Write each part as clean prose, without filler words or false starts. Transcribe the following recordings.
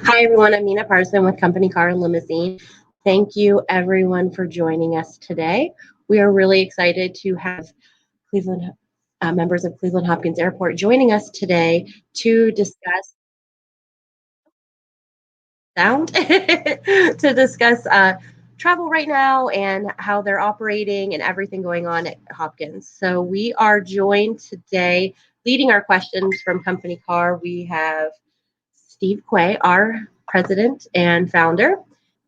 Hi, everyone. I'm Nina Parson with Company Car and Limousine. Thank you, everyone, for joining us today. We are really excited to have Cleveland members of Cleveland Hopkins Airport joining us today to discuss sound to discuss travel right now and how they're operating and everything going on at Hopkins. So we are joined today, leading our questions from Company Car. We have Steve Quay, our president and founder,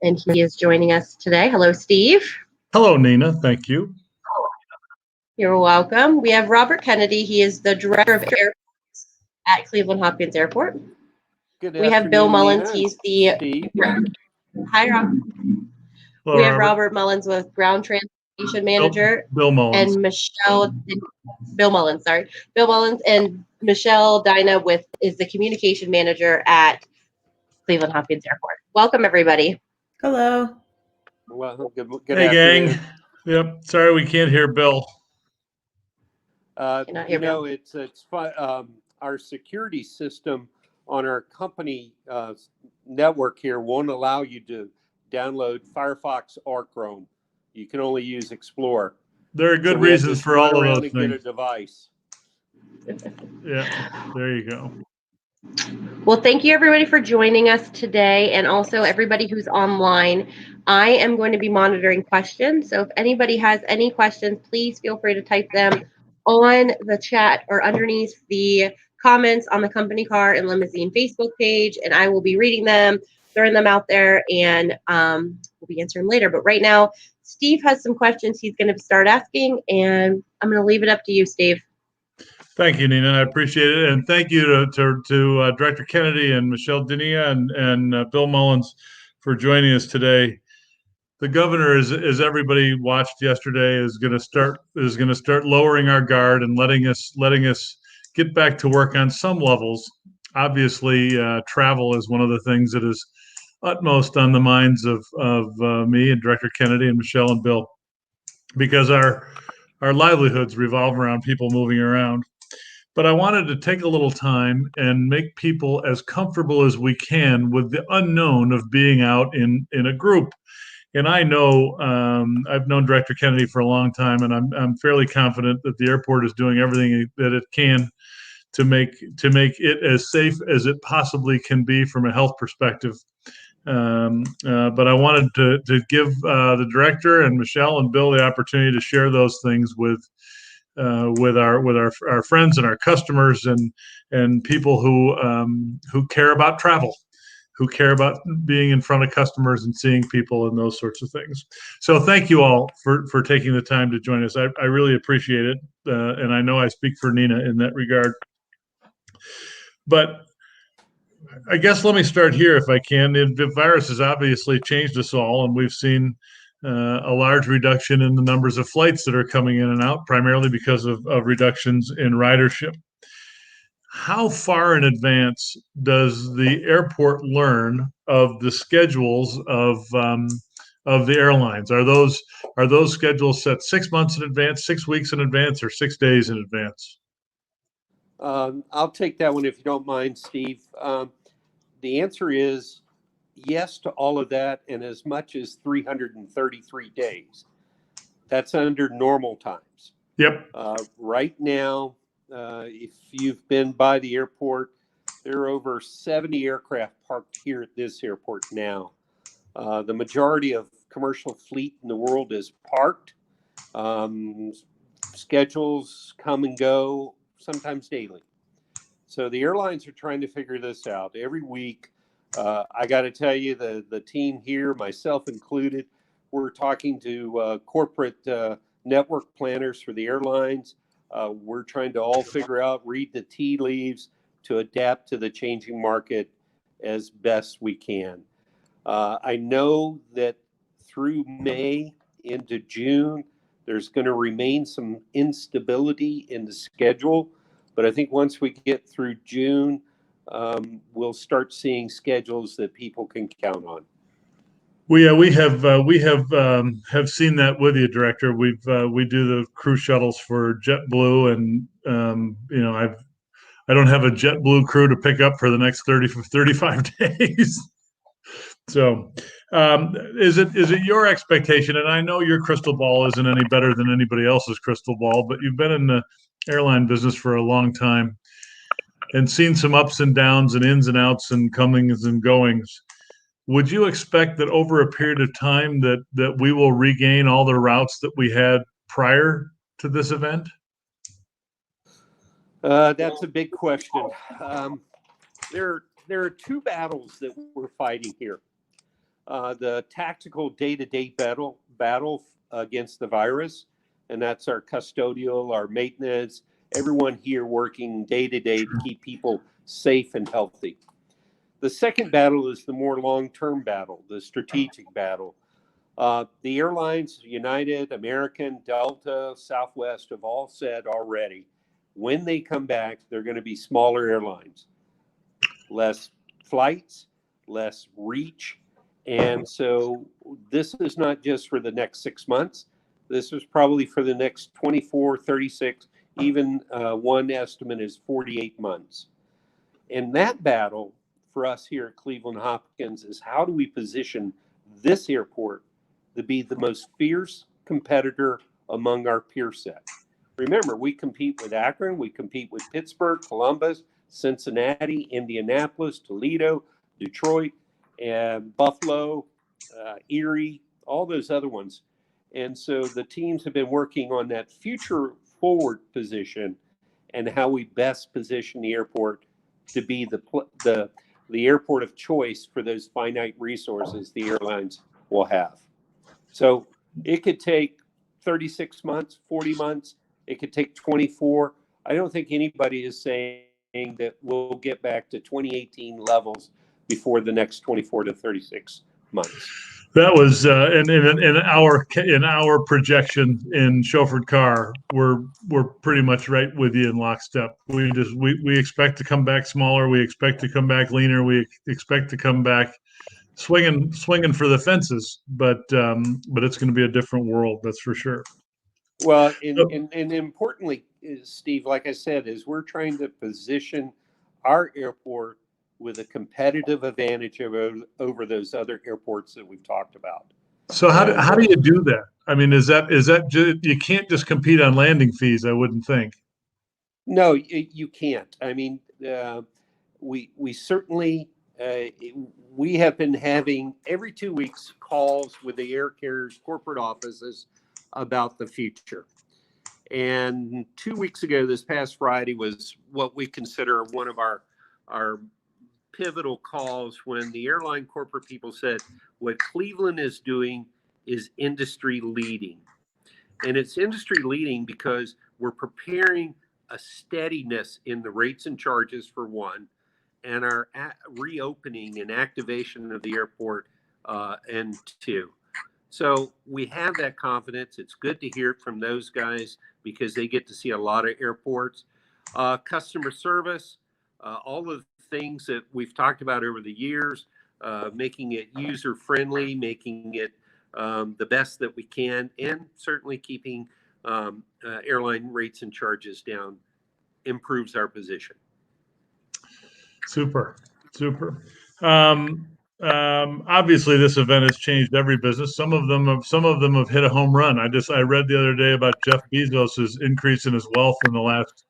and he is joining us today. Hello, Steve. Hello, Nina. Thank you. You're welcome. We have Robert Kennedy. He is the director of airports at Cleveland Hopkins Airport. We have Bill Mullins. He's the Hi, Rob. Hello, we have Robert Mullins with ground transportation manager. Bill Mullins. And Bill Mullins, sorry. Bill Mullins and Michelle Dyna is the communication manager at Cleveland Hopkins Airport. Welcome, everybody. Hello. Well, good Hey, afternoon. gang. Yep. Sorry, we can't hear Bill. Bill. It's fun. Our security system on our company network here won't allow you to download Firefox or Chrome. You can only use Explorer. There are good reasons for all of those things. Get a device. Yeah, there you go. Well, thank you, everybody, for joining us today, and also everybody who's online. I am going to be monitoring questions, so if anybody has any questions, please feel free to type them on the chat or underneath the comments on the Company Car and Limousine Facebook page, and I will be reading them, throwing them out there, and we'll be answering later. But right now, Steve has some questions he's going to start asking, and I'm going to leave it up to you, Steve. Thank you, Nina. I appreciate it, and thank you to Director Kennedy and Michelle Dinia and Bill Mullins for joining us today. The governor, as everybody watched yesterday, is going to start lowering our guard and letting us get back to work on some levels. Obviously, travel is one of the things that is utmost on the minds of me and Director Kennedy and Michelle and Bill, because our livelihoods revolve around people moving around. But I wanted to take a little time and make people as comfortable as we can with the unknown of being out in a group. And I know I've known Director Kennedy for a long time, and I'm fairly confident that the airport is doing everything that it can to make it as safe as it possibly can be from a health perspective. But I wanted to give the director and Michelle and Bill the opportunity to share those things with our friends and our customers and people who care about travel, who care about being in front of customers and seeing people and those sorts of things. So thank you all for taking the time to join us. I really appreciate it, and I know I speak for Nina in that regard. But I guess let me start here if I can. The virus has obviously changed us all, and we've seen a large reduction in the numbers of flights that are coming in and out, primarily because of reductions in ridership. How far in advance does the airport learn of the schedules of the airlines? Are those schedules set 6 months in advance, 6 weeks in advance, or 6 days in advance? I'll take that one if you don't mind, Steve. The answer is yes to all of that, and as much as 333 days. That's under normal times. Yep. Right now, if you've been by the airport, there are over 70 aircraft parked here at this airport now. The majority of commercial fleet in the world is parked. Schedules come and go, sometimes daily. So the airlines are trying to figure this out every week. I got to tell you, the team here, myself included, we're talking to corporate network planners for the airlines. We're trying to all figure out, read the tea leaves to adapt to the changing market as best we can. I know that through May into June, there's going to remain some instability in the schedule. But I think once we get through June, we'll start seeing schedules that people can count on. We have seen that with you, Director. We do the crew shuttles for JetBlue, and I don't have a JetBlue crew to pick up for the next 35 days. So, is it your expectation? And I know your crystal ball isn't any better than anybody else's crystal ball, but you've been in the airline business for a long time and seen some ups and downs and ins and outs and comings and goings. Would you expect that over a period of time that we will regain all the routes that we had prior to this event? That's a big question. There are two battles that we're fighting here. The tactical day-to-day battle against the virus, and that's our custodial, our maintenance, everyone here working day-to-day to keep people safe and healthy. The second battle is the more long-term battle, the strategic battle. The airlines, United, American, Delta, Southwest, have all said already, when they come back, they're going to be smaller airlines, less flights, less reach. And so this is not just for the next 6 months. This is probably for the next 24, 36, even one estimate is 48 months. And that battle for us here at Cleveland Hopkins is, how do we position this airport to be the most fierce competitor among our peer set? Remember, we compete with Akron, we compete with Pittsburgh, Columbus, Cincinnati, Indianapolis, Toledo, Detroit, and Buffalo, Erie, all those other ones. And so the teams have been working on that future forward position and how we best position the airport to be the airport of choice for those finite resources the airlines will have. So it could take 36 months, 40 months. It could take 24. I don't think anybody is saying that we'll get back to 2018 levels before the next 24 to 36 months. That was in our projection in chauffeured car, we're pretty much right with you in lockstep. We expect to come back smaller. We expect to come back leaner. We expect to come back swinging for the fences. But it's going to be a different world, that's for sure. Well, and importantly, Steve, like I said, is we're trying to position our airport with a competitive advantage over those other airports that we've talked about. So how do you do that? I mean, is that just, you can't just compete on landing fees, I wouldn't think. No, you can't. I mean, we certainly we have been having every 2 weeks calls with the air carriers' corporate offices about the future. And 2 weeks ago, this past Friday, was what we consider one of our pivotal calls, when the airline corporate people said what Cleveland is doing is industry leading. And it's industry leading because we're preparing a steadiness in the rates and charges, for one, and our reopening and activation of the airport, and two. So we have that confidence. It's good to hear it from those guys because they get to see a lot of airports. Customer service, all of the things that we've talked about over the years, making it user friendly, making it the best that we can, and certainly keeping airline rates and charges down improves our position. Super. Obviously, this event has changed every business. Some of them have hit a home run. I read the other day about Jeff Bezos's increase in his wealth in the last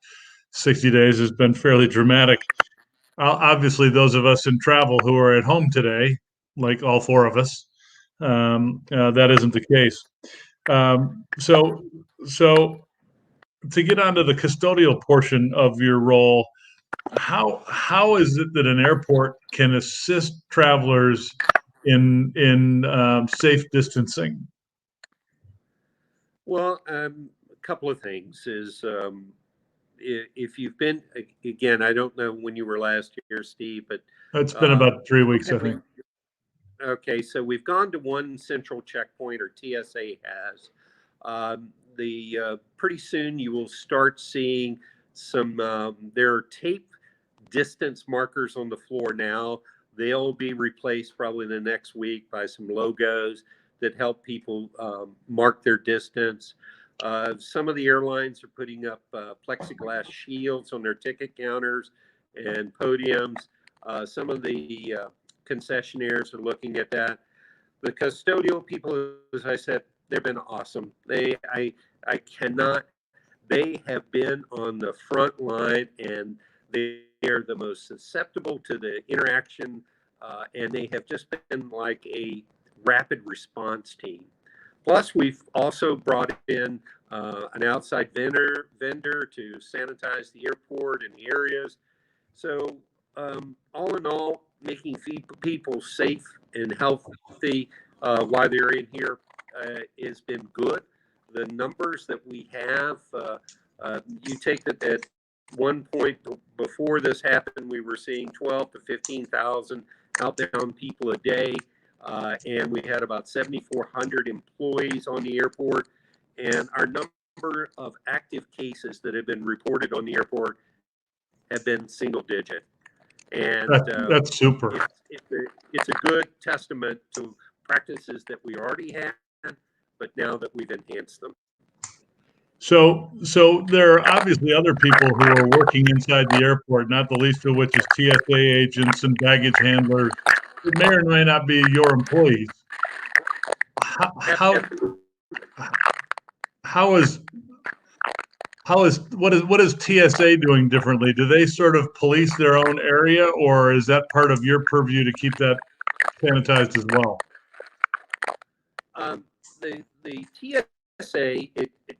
60 days has been fairly dramatic. Obviously, those of us in travel who are at home today, like all four of us, that isn't the case. So to get onto the custodial portion of your role, how is it that an airport can assist travelers in safe distancing? Well, a couple of things is, if you've been, again, I don't know when you were last year, Steve, but It's been about 3 weeks, I think. Okay, so we've gone to one central checkpoint, or TSA has. Pretty soon you will start seeing some. There are tape distance markers on the floor now. They'll be replaced probably the next week by some logos that help people mark their distance. Some of the airlines are putting up plexiglass shields on their ticket counters and podiums. Some of the concessionaires are looking at that. The custodial people, as I said, they've been awesome. I cannot. They have been on the front line, and they are the most susceptible to the interaction, and they have just been like a rapid response team. Plus, we've also brought in an outside vendor to sanitize the airport and the areas. So, all in all, making people safe and healthy while they're in here has been good. The numbers that we have, you take that at one point before this happened, we were seeing 12 to 15,000 outbound people a day, and we had about 7,400 employees on the airport. And our number of active cases that have been reported on the airport have been single digit. And That's super. it's a good testament to practices that we already had, but now that we've enhanced them. So there are obviously other people who are working inside the airport, not the least of which is TSA agents and baggage handlers. It may or may not be your employees. How is what is TSA doing differently? Do they sort of police their own area, or is that part of your purview to keep that sanitized as well? The TSA,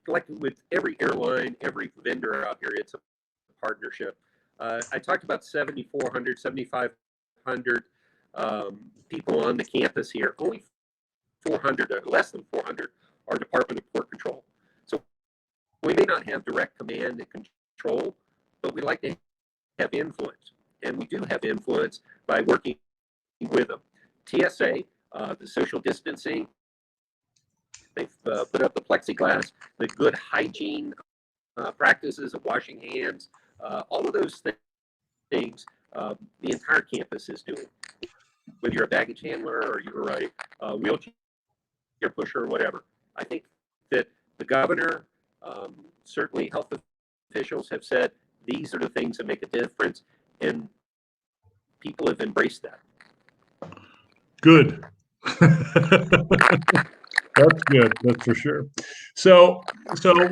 like with every airline, every vendor out here, it's a partnership. I talked about 7,400, 7,500 people on the campus here. Only 400, or less than 400, are Department of Port Control. So we may not have direct command and control, but we like to have influence. And we do have influence by working with them. TSA, the social distancing, they've put up the plexiglass, the good hygiene practices of washing hands, all of those things the entire campus is doing. Whether you're a baggage handler or you're a wheelchair pusher or whatever. I think that the governor, certainly health officials have said these are the things that make a difference, and people have embraced that. Good. That's good. That's for sure. So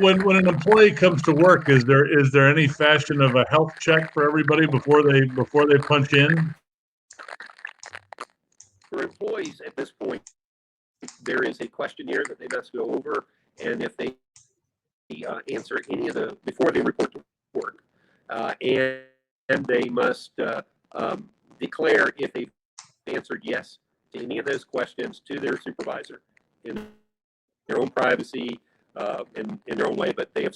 when an employee comes to work, is there any fashion of a health check for everybody before they punch in? For employees at this point, there is a questionnaire that they must go over, and if they answer any of the before they report to work, and they must declare if they've answered yes to any of those questions to their supervisor in their own privacy in their own way, but they have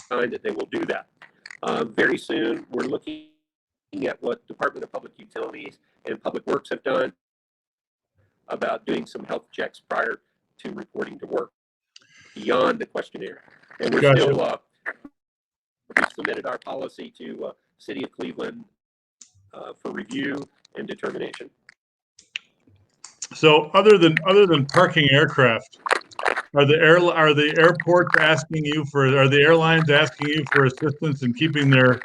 signed that they will do that. Very soon, we're looking at what Department of Public Utilities and Public Works have done about doing some health checks prior to reporting to work beyond the questionnaire. And we're Gotcha. still, we submitted our policy to City of Cleveland for review and determination. So other than parking aircraft, are the airports asking you are the airlines asking you for assistance in keeping their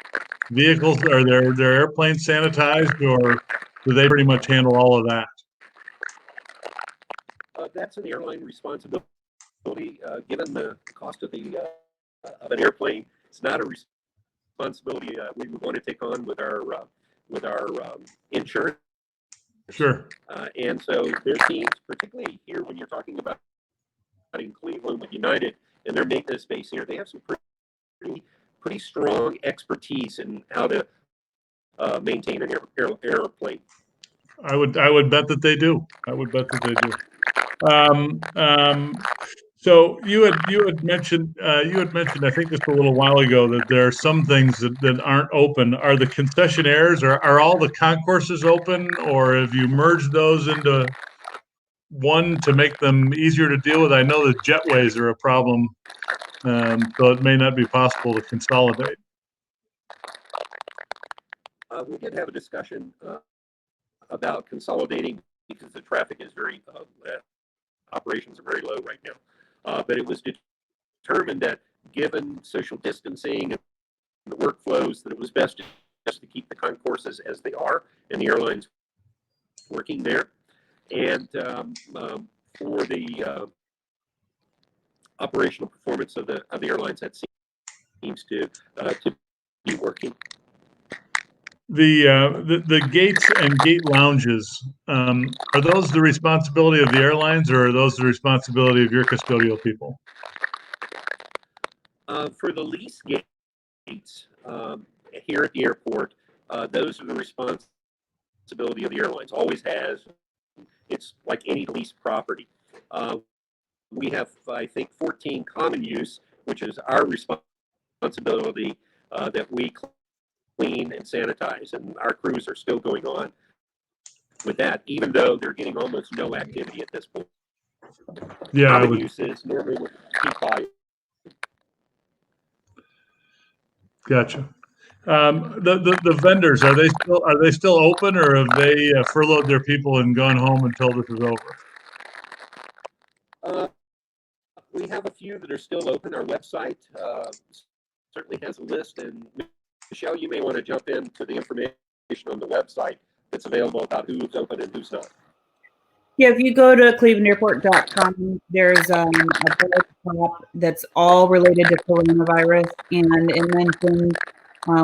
vehicles or their airplanes sanitized, or do they pretty much handle all of that? That's an airline responsibility. Given the cost of an airplane, it's not a responsibility we would want to take on with our insurance. Sure. And so their teams, particularly here when you're talking about in Cleveland with United and their maintenance base here, they have some pretty strong expertise in how to maintain an airplane. I would bet that they do. I would bet that they do. So you had mentioned I think just a little while ago that there are some things that aren't open. Are the concessionaires are all the concourses open, or have you merged those into one to make them easier to deal with? I know that jetways are a problem, so it may not be possible to consolidate. We did have a discussion about consolidating because the traffic is operations are very low right now. But it was determined that given social distancing and the workflows, that it was best just to keep the concourses as they are and the airlines working there. And for the operational performance of the airlines, that seems to be working. The gates and gate lounges, are those the responsibility of the airlines, or are those the responsibility of your custodial people? For the lease gates here at the airport, those are the responsibility of the airlines. Always has. It's like any leased property. We have, I think, 14 common use, which is our responsibility that we clean and sanitize, and our crews are still going on with that, even though they're getting almost no activity at this point. Yeah, common uses normally would keep quiet. Gotcha. The vendors, are they still open, or have they furloughed their people and gone home until this is over? We have a few that are still open. Our website certainly has a list, and Michelle, you may want to jump into the information on the website that's available about who's open and who's not. Yeah, if you go to clevelandairport.com, there's a top that's all related to coronavirus, and it mentions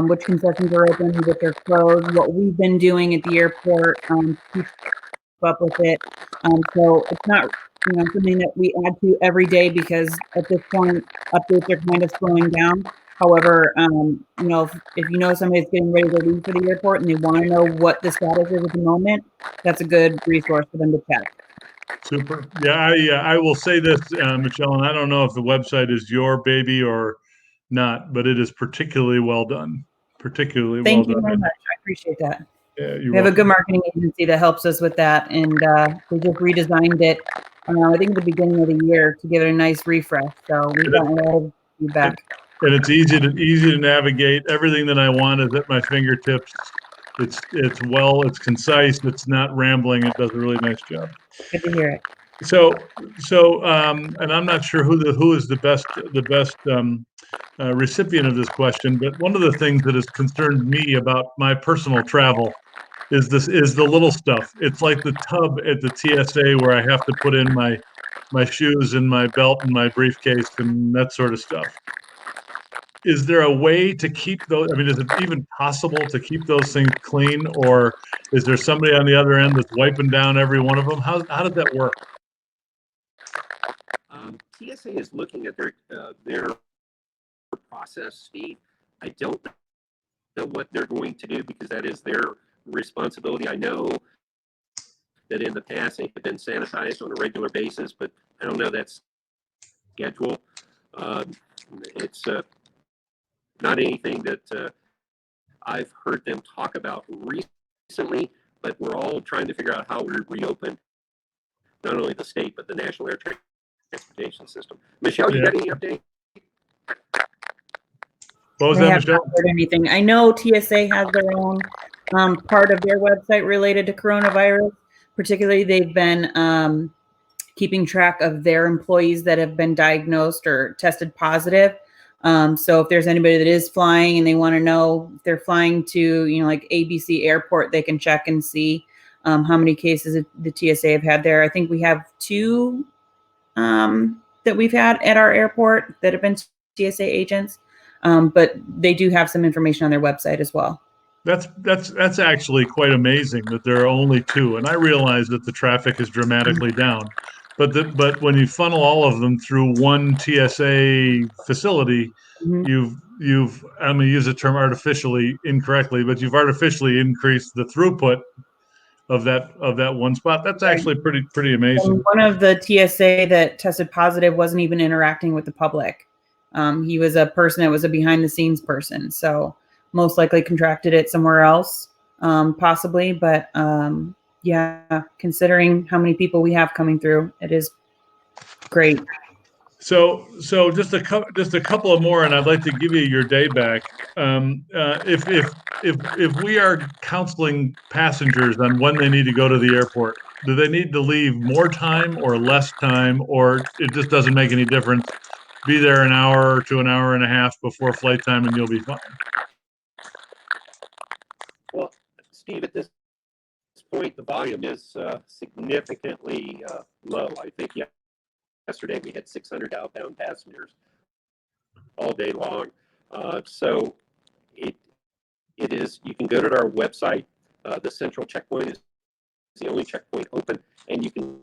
which concessions are open, which are closed, what we've been doing at the airport, keep up with it. So it's not something that we add to every day, because at this point updates are kind of slowing down. However, if you know somebody's getting ready to leave for the airport and they want to know what the status is at the moment, that's a good resource for them to check. Super. Yeah, I will say this, Michelle, and I don't know if the website is your baby or not, but it is particularly well done. Thank you very much. I appreciate that. Yeah, we have a good marketing agency that helps us with that, and we just redesigned it. I think at the beginning of the year to give it a nice refresh. So we've gotten a lot of feedback. And it's easy to navigate. Everything that I want is at my fingertips. It's concise. It's not rambling. It does a really nice job. Good to hear it. So, and I'm not sure who is the best recipient of this question, but one of the things that has concerned me about my personal travel is the little stuff. It's like the tub at the TSA where I have to put in my shoes and my belt and my briefcase and that sort of stuff. Is there a way to keep those? I mean, is it even possible to keep those things clean, or is there somebody on the other end that's wiping down every one of them? How does that work? TSA is looking at their process speed. I don't know what they're going to do, because that is their responsibility. I know that in the past they have been sanitized on a regular basis, but I don't know that schedule. It's not anything that I've heard them talk about recently, but we're all trying to figure out how we reopen not only the state, but the national air transportation system. Michelle, you got any update? What was they that, have Michelle? not heard anything. I know TSA has their own part of their website related to coronavirus. Particularly, they've been keeping track of their employees that have been diagnosed or tested positive. So if there's anybody that is flying and they want to know if they're flying to, like ABC Airport, they can check and see how many cases the TSA have had there. I think we have 2 that we've had at our airport that have been TSA agents, but they do have some information on their website as well. That's actually quite amazing that there are only 2, and I realize that the traffic is dramatically down, but when you funnel all of them through one TSA facility, you've I'm going to use the term artificially incorrectly, but you've artificially increased the throughput of that one spot. That's actually pretty amazing. And one of the TSA that tested positive wasn't even interacting with the public. He was a person that was a behind the scenes person, so most likely contracted it somewhere else, possibly. But yeah, considering how many people we have coming through, it is great. So just a couple of more, and I'd like to give you your day back. If we are counseling passengers on when they need to go to the airport, do they need to leave more time or less time, or it just doesn't make any difference? be there an hour to an hour and a half before flight time and you'll be fine? Well, Steve, at this point, the volume is significantly low. I think yesterday we had 600 outbound passengers all day long. So it is, you can go to our website. The central checkpoint is the only checkpoint open, and you can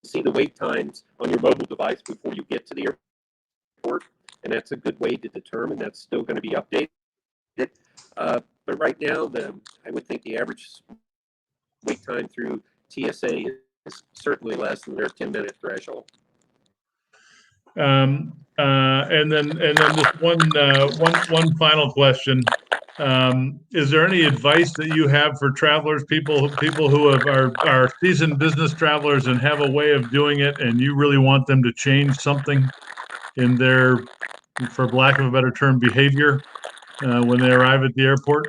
see the wait times on your mobile device before you get to the airport. And that's a good way to determine. That's still going to be updated. But right now, I would think the average wait time through TSA is certainly less than their 10-minute threshold. And then just one final question. Is there any advice that you have for travelers, people who are seasoned business travelers and have a way of doing it, and you really want them to change something in their, for lack of a better term, behavior when they arrive at the airport?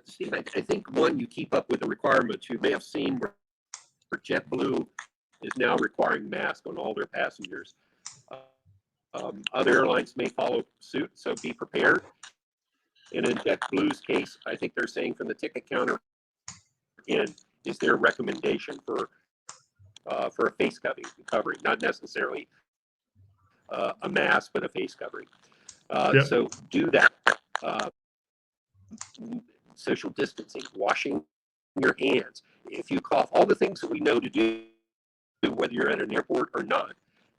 Steve, I think one, you keep up with the requirements. You may have seen where JetBlue is now requiring masks on all their passengers. Other airlines may follow suit, so be prepared. And in JetBlue's case, I think they're saying from the ticket counter in is their recommendation for a face covering, not necessarily a mask, but a face covering. Yep. So do that. Social distancing, washing your hands. If you cough, all the things that we know to do, whether you're at an airport or not,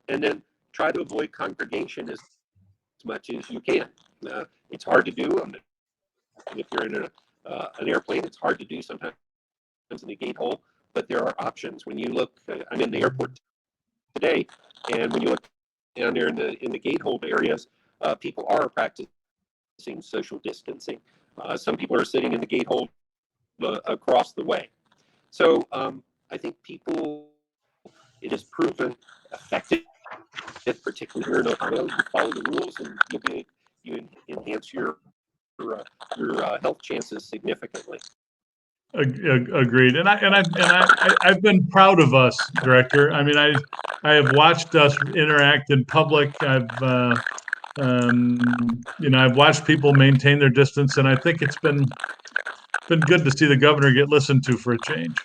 and then try to avoid congregation as much as you can. It's hard to do. If you're in an airplane, it's hard to do sometimes in the gate hole, but there are options. When you look, I'm in the airport today, and when you look down there in the gate hold areas, people are practicing social distancing. Some people are sitting in the gate hold across the way. So I think it is proven effective, particularly here in Ohio. You follow the rules and you enhance your health chances significantly. Agreed. And I've been proud of us, Director. I mean, I have watched us interact in public. I've watched people maintain their distance, and I think it's been good to see the governor get listened to for a change.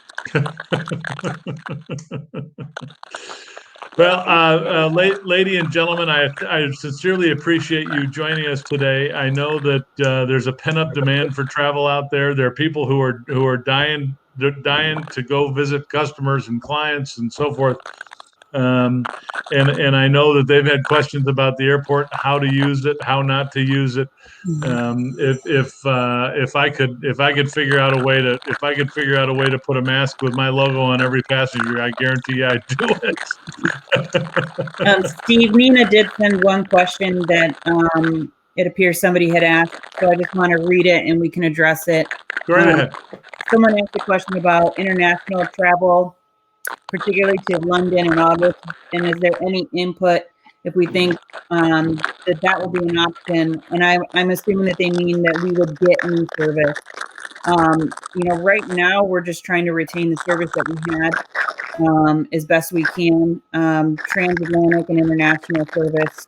Well, lady and gentlemen, I sincerely appreciate you joining us today. I know that there's a pent-up demand for travel out there. There are people who are dying to go visit customers and clients and so forth. And I know that they've had questions about the airport, how to use it, how not to use it. If I could figure out a way to put a mask with my logo on every passenger, I guarantee you I'd do it. Steve, Nina did send one question that it appears somebody had asked, so I just want to read it and we can address it. Go right ahead. Someone asked a question about international travel, particularly to London in August, and is there any input if we think that will be an option? And I'm assuming that they mean that we would get new service. Right now we're just trying to retain the service that we had as best we can. Transatlantic and international service.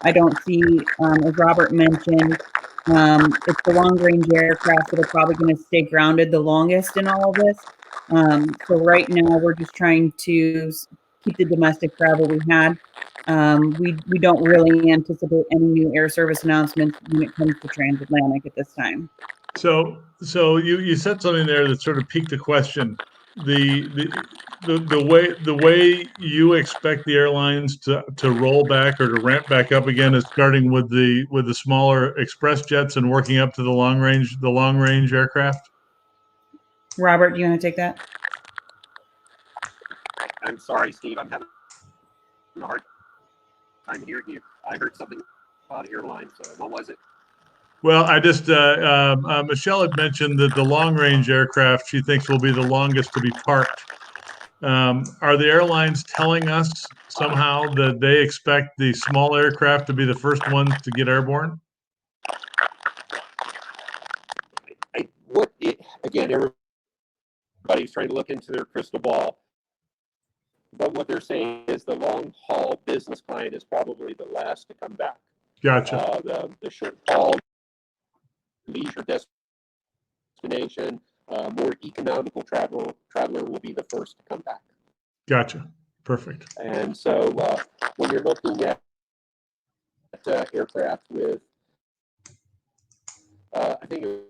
I don't see, as Robert mentioned, it's the long-range aircraft that are probably going to stay grounded the longest in all of this. So right now we're just trying to keep the domestic travel we had. We don't really anticipate any new air service announcements when it comes to transatlantic at this time. So you said something there that sort of piqued the question. The way you expect the airlines to roll back or to ramp back up again is starting with the smaller express jets and working up to the long range aircraft. Robert, do you want to take that? I'm sorry, Steve. I'm having a hard time hearing you. I heard something about airlines. What was it? Well, I just Michelle had mentioned that the long range aircraft she thinks will be the longest to be parked. Are the airlines telling us somehow that they expect the small aircraft to be the first ones to get airborne? Again, everybody's trying to look into their crystal ball. But what they're saying is the long haul business client is probably the last to come back. Gotcha. The short haul leisure destination, more economical traveler will be the first to come back. Gotcha. Perfect. And so when you're looking at aircraft with, I think it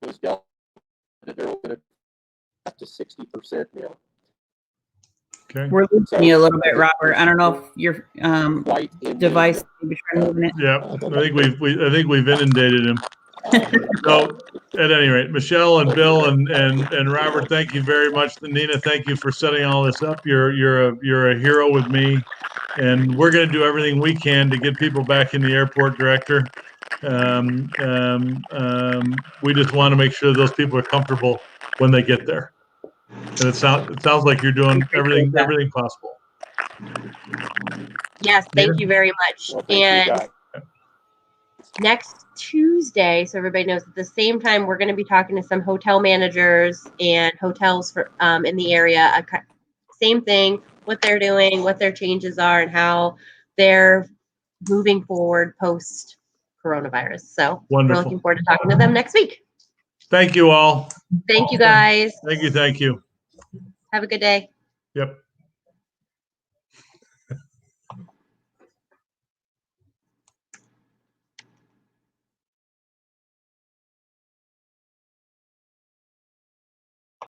was Delta, they're looking at up to 60% now. Okay. We're losing you a little bit, Robert. I don't know if your Quite in device maybe try moving it. Yeah, I think we've inundated him. So at any rate, Michelle and Bill and Robert, thank you very much. Nina, thank you for setting all this up. You're a hero with me, and we're going to do everything we can to get people back in the airport, Director. We just want to make sure those people are comfortable when they get there. And it sounds like you're doing everything possible. Yes, thank you very much. Well, thank you, guys. Next Tuesday, so everybody knows, at the same time, we're going to be talking to some hotel managers and hotels for in the area. Same thing, what they're doing, what their changes are, and how they're moving forward post coronavirus. So Wonderful. we're looking forward to talking to them next week. Thank you all. Thank you, guys. Thank you. Have a good day. Yep.